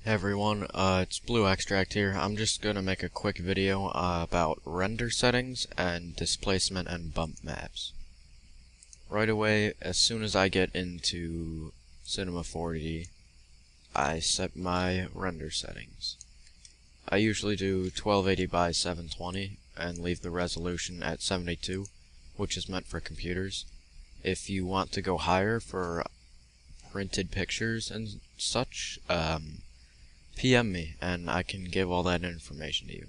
Hey everyone, it's Blue Extract here. I'm just gonna make a quick video about render settings and displacement and bump maps. Right away, as soon as I get into Cinema 4D, I set my render settings. I usually do 1280 by 720 and leave the resolution at 72, which is meant for computers. If you want to go higher for printed pictures and such, PM me and I can give all that information to you.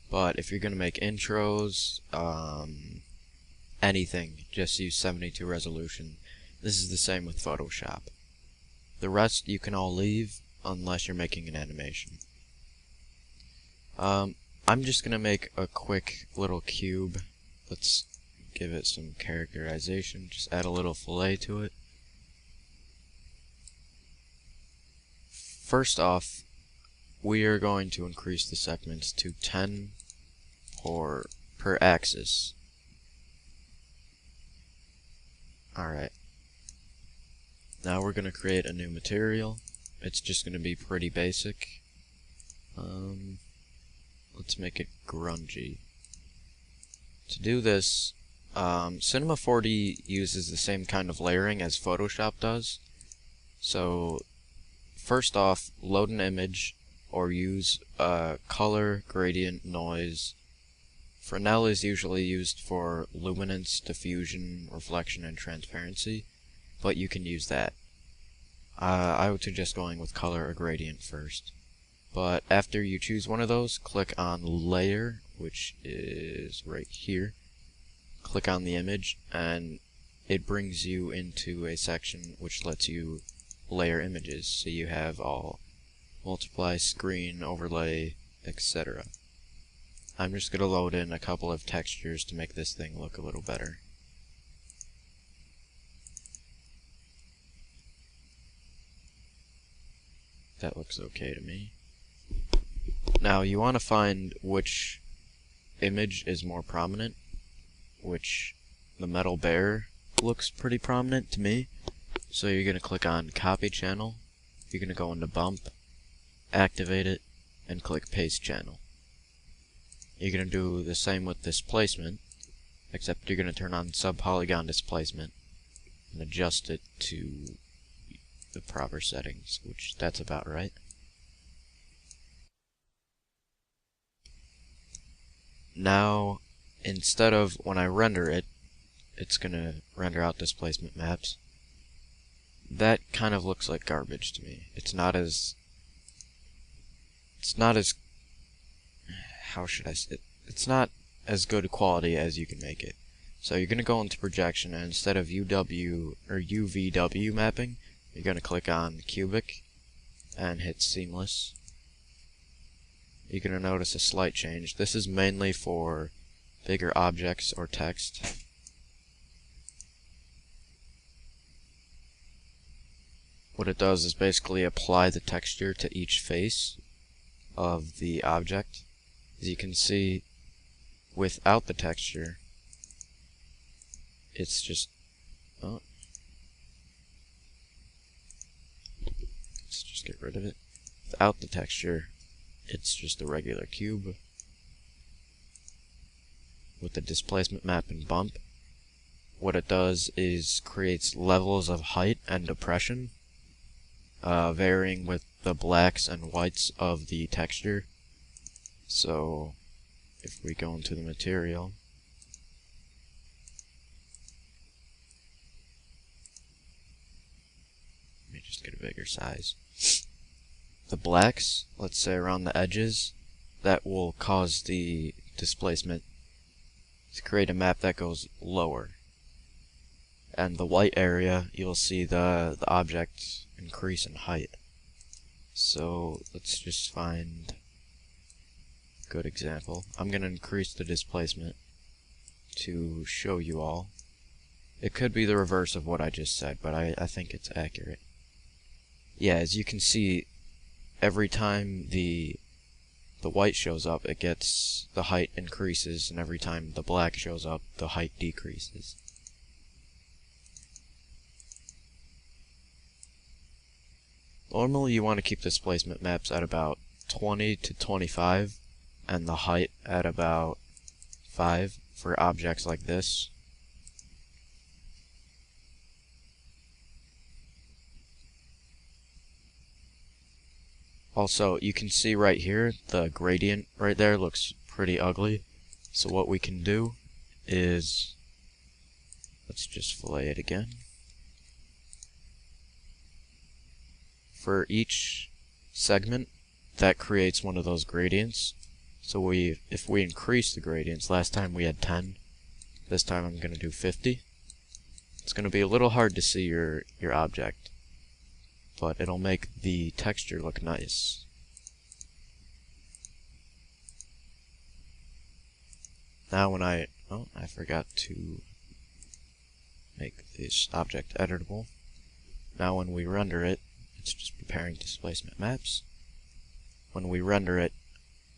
But if you're gonna make intros, anything, just use 72 resolution. This is the same with Photoshop. The rest you can all leave unless you're making an animation. I'm just gonna make a quick little cube. Let's give it some characterization. Just add a little fillet to it. First off, we are going to increase the segments to 10 per axis. Alright. Now we're going to create a new material. It's just going to be pretty basic. Let's make it grungy. To do this, Cinema 4D uses the same kind of layering as Photoshop does. So, first off, load an image or use color, gradient, noise. Fresnel is usually used for luminance, diffusion, reflection, and transparency, but you can use that. I would suggest going with color or gradient first. But after you choose one of those, click on Layer, which is right here. Click on the image, and it brings you into a section which lets you layer images. So you have all multiply, screen, overlay, etc. I'm just going to load in a couple of textures to make this thing look a little better. That looks okay to me. Now you want to find which image is more prominent, which the metal bear looks pretty prominent to me. So you're going to click on Copy Channel, you're going to go into Bump, activate it, and click Paste Channel. You're going to do the same with displacement, except you're going to turn on Subpolygon Displacement and adjust it to the proper settings, which that's about right. Now, instead of when I render it, it's going to render out displacement maps. That kind of looks like garbage to me. It's not as how should I say it? It's not as good a quality as you can make it. So you're going to go into projection, and instead of UW or UVW mapping, you're going to click on cubic and hit seamless. You're going to notice a slight change. This is mainly for bigger objects or text. What it does is basically apply the texture to each face of the object. As you can see, without the texture, it's just let's just get rid of it. Without the texture, it's just a regular cube. With the displacement map and bump, what it does is creates levels of height and depression, varying with the blacks and whites of the texture. So if we go into the material, let me just get a bigger size. The blacks, let's say around the edges, that will cause the displacement to create a map that goes lower. And the white area, you'll see the object increase in height. So let's just find a good example. I'm going to increase the displacement to show you all. It could be the reverse of what I just said, but I think it's accurate. Yeah, as you can see, every time the white shows up, the height increases, and every time the black shows up, the height decreases. Normally you want to keep displacement maps at about 20 to 25 and the height at about 5 for objects like this. Also, you can see right here, the gradient right there looks pretty ugly. So what we can do is, let's just fillet it again. For each segment, that creates one of those gradients. So if we increase the gradients, last time we had 10, this time I'm going to do 50. It's going to be a little hard to see your object, but it'll make the texture look nice. Now when I forgot to make this object editable. Now when we render it, it's just preparing displacement maps. When we render it,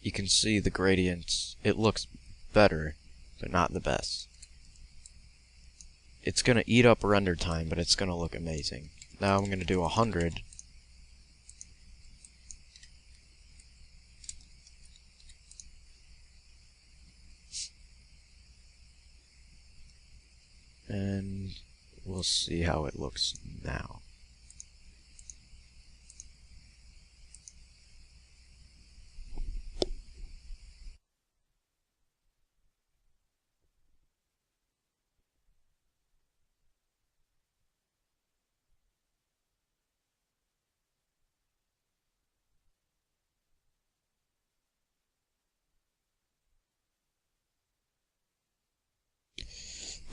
you can see the gradients. It looks better, but not the best. It's going to eat up render time, but it's going to look amazing. Now I'm going to do 100. And we'll see how it looks now.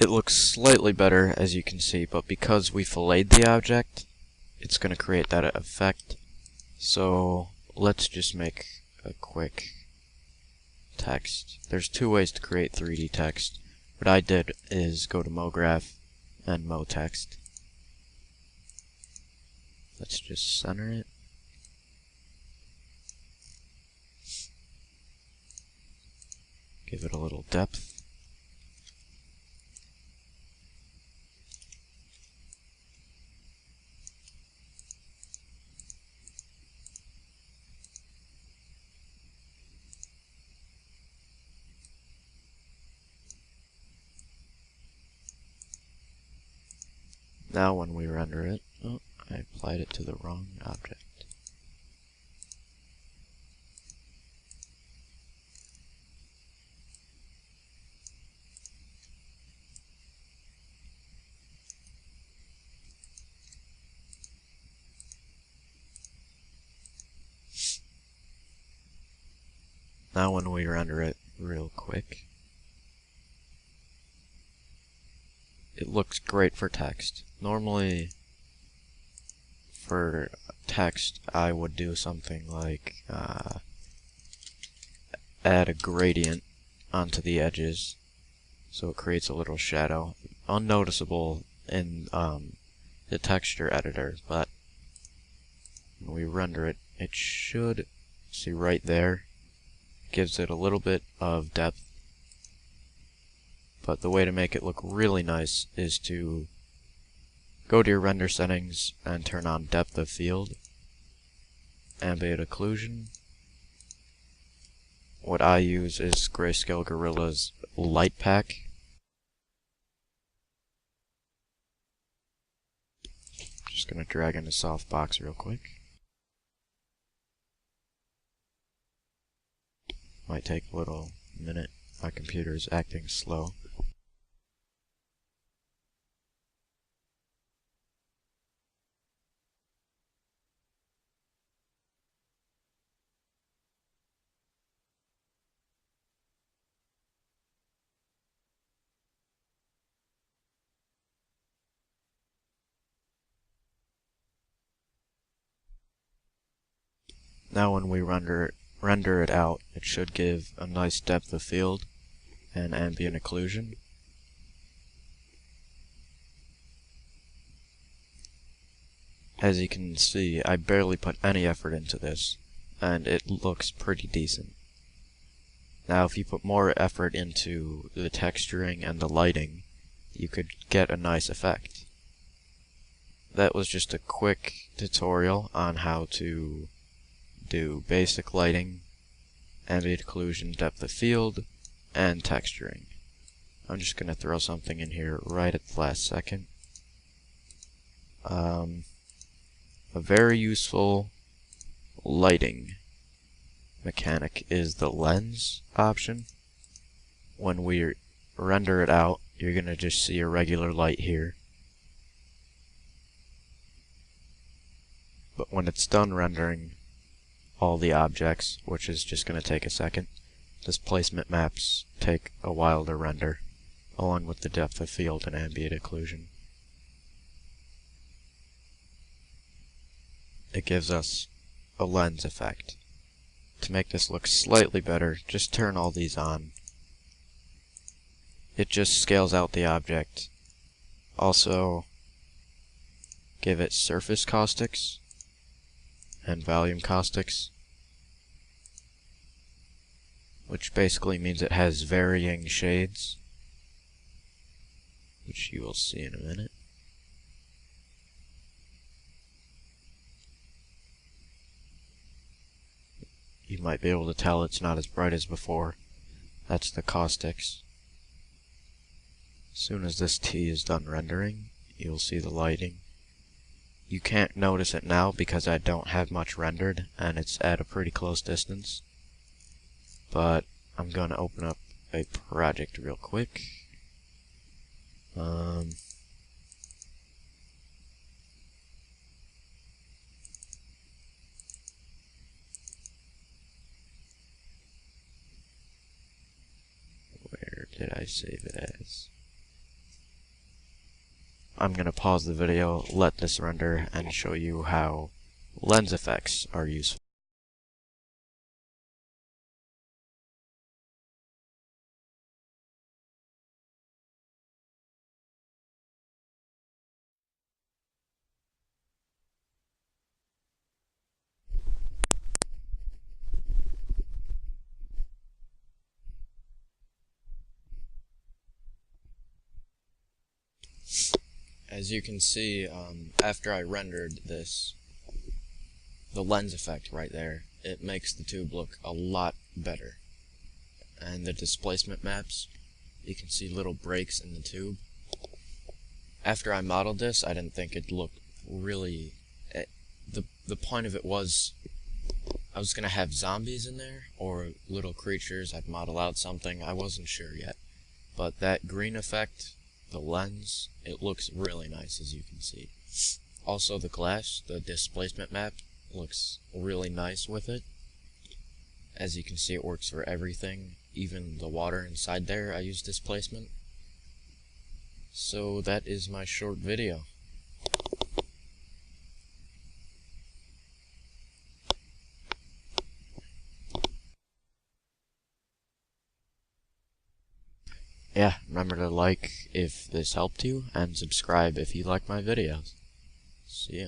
It looks slightly better, as you can see, but because we filleted the object, it's going to create that effect. So let's just make a quick text. There's two ways to create 3D text. What I did is go to MoGraph and MoText. Let's just center it. Give it a little depth. Now when we render it, oh, I applied it to the wrong object. Now when we render it real quick, it looks great for text. Normally, for text, I would do something like add a gradient onto the edges so it creates a little shadow. Unnoticeable in the texture editor, but when we render it, it should, see right there, gives it a little bit of depth. But the way to make it look really nice is to go to your render settings and turn on depth of field, ambient occlusion. What I use is Grayscale Gorilla's Light Pack. Just gonna drag into softbox real quick. Might take a little minute. My computer is acting slow. Now when we render it out, it should give a nice depth of field and ambient occlusion. As you can see, I barely put any effort into this, and it looks pretty decent. Now if you put more effort into the texturing and the lighting, you could get a nice effect. that was just a quick tutorial on how to do basic lighting, ambient occlusion, depth of field, and texturing. I'm just going to throw something in here right at the last second. A very useful lighting mechanic is the lens option. When we render it out, you're going to just see a regular light here. But when it's done rendering all the objects, which is just going to take a second, displacement maps take a while to render, along with the depth of field and ambient occlusion. It gives us a lens effect. To make this look slightly better, just turn all these on. It just scales out the object. Also, give it surface caustics and volume caustics, which basically means it has varying shades, which you will see in a minute. You might be able to tell it's not as bright as before. That's the caustics. As soon as this T is done rendering, you'll see the lighting. You can't notice it now because I don't have much rendered and it's at a pretty close distance. But I'm going to open up a project real quick. Where did I save it as? I'm going to pause the video, let this render, and show you how lens effects are useful. As you can see, after I rendered this, the lens effect right there, it makes the tube look a lot better. And the displacement maps, you can see little breaks in the tube. After I modeled this, I didn't think it'd look really... The point of it was, I was going to have zombies in there, or little creatures. I'd model out something, I wasn't sure yet. But that green effect, the lens, it looks really nice, as you can see. Also the glass, the displacement map, looks really nice with it. As you can see, it works for everything, even the water inside there I use displacement. So that is my short video. Yeah, remember to like if this helped you, and subscribe if you like my videos. See ya.